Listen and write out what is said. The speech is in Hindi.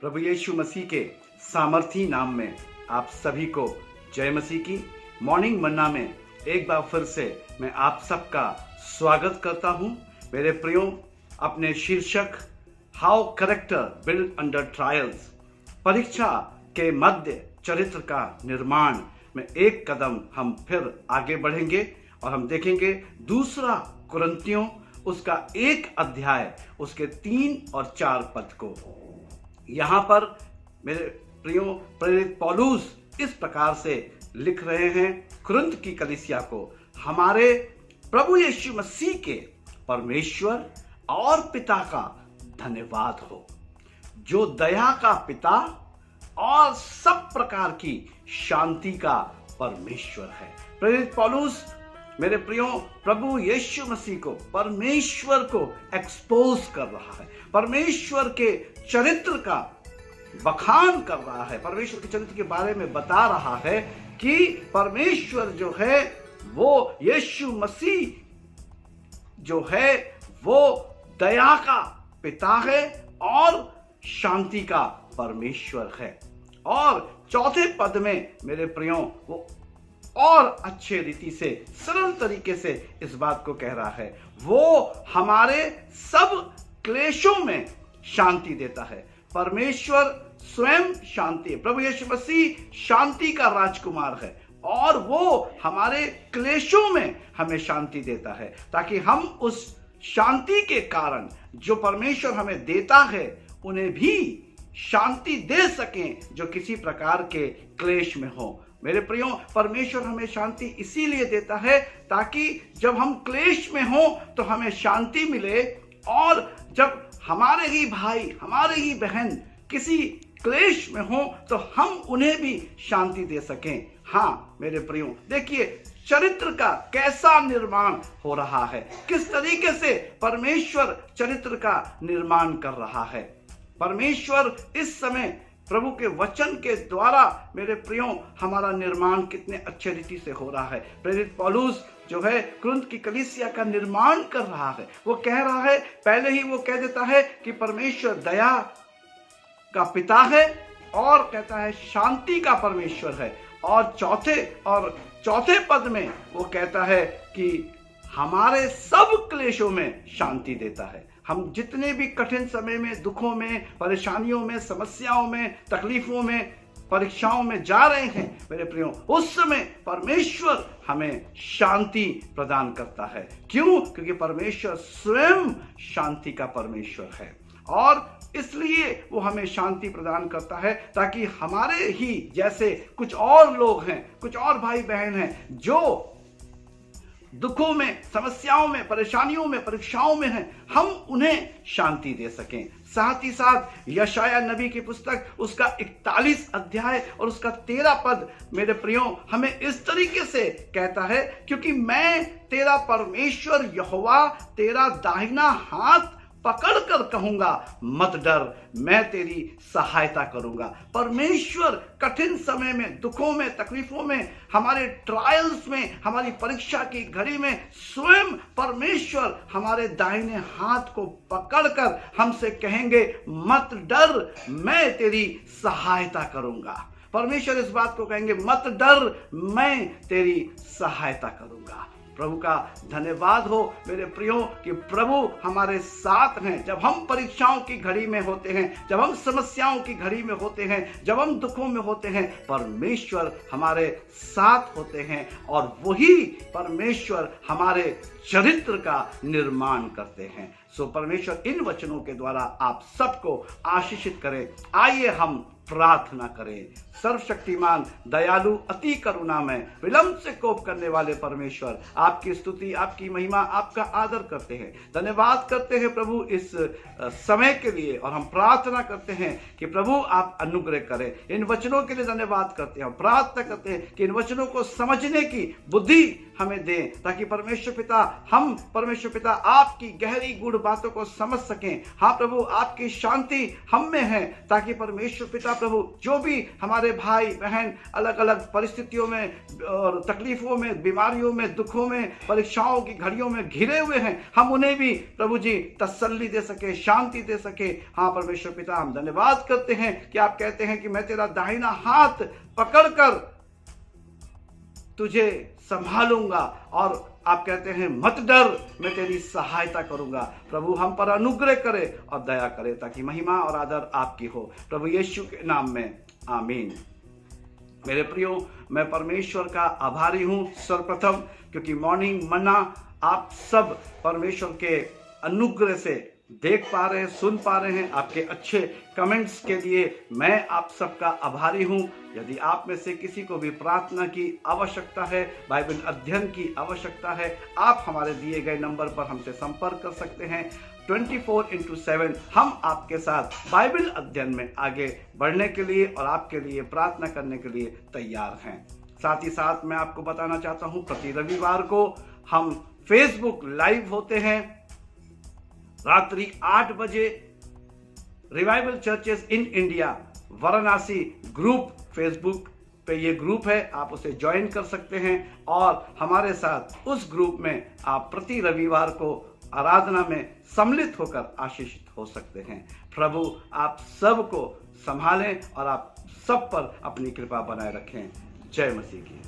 प्रभु यीशु मसीह के सामर्थी नाम में आप सभी को जय मसीह की। मॉर्निंग मन्ना में एक बार फिर से मैं आप सबका स्वागत करता हूं। मेरे प्रियो, अपने शीर्षक how character build under trials, परीक्षा के मध्य चरित्र का निर्माण में एक कदम हम फिर आगे बढ़ेंगे और हम देखेंगे दूसरा कुरिन्थियों उसका 1 अध्याय उसके 3 और 4 पद को। यहाँ पर मेरे प्रियो प्रेरित पौलुस इस प्रकार से लिख रहे हैं कुरिन्थ की कलीसिया को, हमारे प्रभु यीशु मसीह के परमेश्वर और पिता का धन्यवाद हो, जो दया का पिता और सब प्रकार की शांति का परमेश्वर है। प्रेरित पौलुस मेरे प्रियो प्रभु यीशु मसीह को, परमेश्वर को एक्सपोज कर रहा है, परमेश्वर के चरित्र का बखान कर रहा है, परमेश्वर के चरित्र के बारे में बता रहा है कि परमेश्वर जो है वो यीशु मसीह जो है वो दया का पिता है और शांति का परमेश्वर है। और चौथे पद में मेरे प्रियो वो और अच्छे रीति से सरल तरीके से इस बात को कह रहा है, वो हमारे सब क्लेशों में शांति देता है। परमेश्वर स्वयं शांति है, प्रभु यीशु मसीह शांति का राजकुमार है और वो हमारे क्लेशों में हमें शांति देता है, ताकि हम उस शांति के कारण जो परमेश्वर हमें देता है उन्हें भी शांति दे सकें जो किसी प्रकार के क्लेश में हो। मेरे प्रियो, परमेश्वर हमें शांति इसीलिए देता है ताकि जब हम क्लेश में हो तो हमें शांति मिले, और जब हमारे ही भाई हमारे ही बहन किसी क्लेश में हो तो हम उन्हें भी शांति दे सकें। हाँ मेरे प्रियो, देखिए चरित्र का कैसा निर्माण हो रहा है, किस तरीके से परमेश्वर चरित्र का निर्माण कर रहा है। परमेश्वर इस समय प्रभु के वचन के द्वारा मेरे प्रियो हमारा निर्माण कितने अच्छे रीति से हो रहा है। प्रेरित पौलुस जो है कुरिन्थ की कलीसिया का निर्माण कर रहा है। वो कह रहा है, पहले ही वो कह देता है कि परमेश्वर दया का पिता है और कहता है शांति का परमेश्वर है, और चौथे पद में वो कहता है कि हमारे सब क्लेशों में शांति देता है। हम जितने भी कठिन समय में, दुखों में, परेशानियों में, समस्याओं में, तकलीफों में, परीक्षाओं में जा रहे हैं मेरे प्रियो, उस समय परमेश्वर हमें शांति प्रदान करता है। क्यों? क्योंकि परमेश्वर स्वयं शांति का परमेश्वर है और इसलिए वो हमें शांति प्रदान करता है, ताकि हमारे ही जैसे कुछ और लोग हैं, कुछ और भाई बहन हैं जो दुखों में, समस्याओं में, परेशानियों में, परीक्षाओं में हैं, हम उन्हें शांति दे सकें। साथ ही साथ यशाया नबी की पुस्तक उसका 41 अध्याय और उसका 13 पद मेरे प्रियो हमें इस तरीके से कहता है, क्योंकि मैं तेरा परमेश्वर यहोवा तेरा दाहिना हाथ पकड़ कर कहूंगा मत डर, मैं तेरी सहायता करूंगा। परमेश्वर कठिन समय में, दुखों में, तकलीफों में, हमारे ट्रायल्स में, हमारी परीक्षा की घड़ी में स्वयं परमेश्वर हमारे दाहिने हाथ को पकड़कर हमसे कहेंगे मत डर, मैं तेरी सहायता करूंगा। परमेश्वर इस बात को कहेंगे मत डर, मैं तेरी सहायता करूंगा। प्रभु का धन्यवाद हो मेरे प्रियो कि प्रभु हमारे साथ हैं। जब हम परीक्षाओं की घड़ी में होते हैं, जब हम समस्याओं की घड़ी में होते हैं, जब हम दुखों में होते हैं, परमेश्वर हमारे साथ होते हैं और वही परमेश्वर हमारे चरित्र का निर्माण करते हैं। सो परमेश्वर इन वचनों के द्वारा आप सबको आशीषित करें। आइए हम प्रार्थना करें। सर्वशक्तिमान, दयालु, अति करुणामय, विलंब से कोप करने वाले परमेश्वर, आपकी स्तुति, आपकी महिमा, आपका आदर करते हैं, धन्यवाद करते हैं प्रभु इस समय के लिए, और हम प्रार्थना करते हैं कि प्रभु आप अनुग्रह करें। इन वचनों के लिए धन्यवाद करते हैं, हम प्रार्थना करते हैं कि इन वचनों को समझने की बुद्धि हमें दें, ताकि परमेश्वर पिता आपकी गहरी गूढ़ बातों को समझ सकें। हाँ प्रभु, आपकी शांति हम में है, ताकि परमेश्वर पिता प्रभु जो भी हमारे भाई बहन अलग अलग परिस्थितियों में और तकलीफों में, बीमारियों में, दुखों में, परीक्षाओं की घड़ियों में घिरे हुए हैं, हम उन्हें भी प्रभु जी तसल्ली दे सके, शांति दे सके। हाँ परमेश्वर पिता, हम धन्यवाद करते हैं कि आप कहते हैं कि मैं तेरा दाहिना हाथ पकड़कर तुझे संभालूंगा, और आप कहते हैं मत डर, मैं तेरी सहायता करूंगा। प्रभु हम पर अनुग्रह करे और दया करे, ताकि महिमा और आदर आपकी हो, प्रभु यीशु के नाम में, आमीन। मेरे प्रियो, मैं परमेश्वर का आभारी हूं सर्वप्रथम, क्योंकि मॉर्निंग मन्ना आप सब परमेश्वर के अनुग्रह से देख पा रहे हैं, सुन पा रहे हैं। आपके अच्छे कमेंट्स के लिए मैं आप सबका आभारी हूं। यदि आप में से किसी को भी प्रार्थना की आवश्यकता है, बाइबल अध्ययन की आवश्यकता है, आप हमारे दिए गए नंबर पर हमसे संपर्क कर सकते हैं। 24/7 हम आपके साथ बाइबल अध्ययन में आगे बढ़ने के लिए और आपके लिए प्रार्थना करने के लिए तैयार हैं। साथ ही साथ मैं आपको बताना चाहता हूं, प्रति रविवार को हम फेसबुक लाइव होते हैं रात्रि 8 बजे। Revival churches in India Varanasi group Facebook पे ये ग्रुप है, आप उसे ज्वाइन कर सकते हैं और हमारे साथ उस ग्रुप में आप प्रति रविवार को आराधना में सम्मिलित होकर आशीषित हो सकते हैं। प्रभु आप सबको संभालें और आप सब पर अपनी कृपा बनाए रखें। जय मसीह की।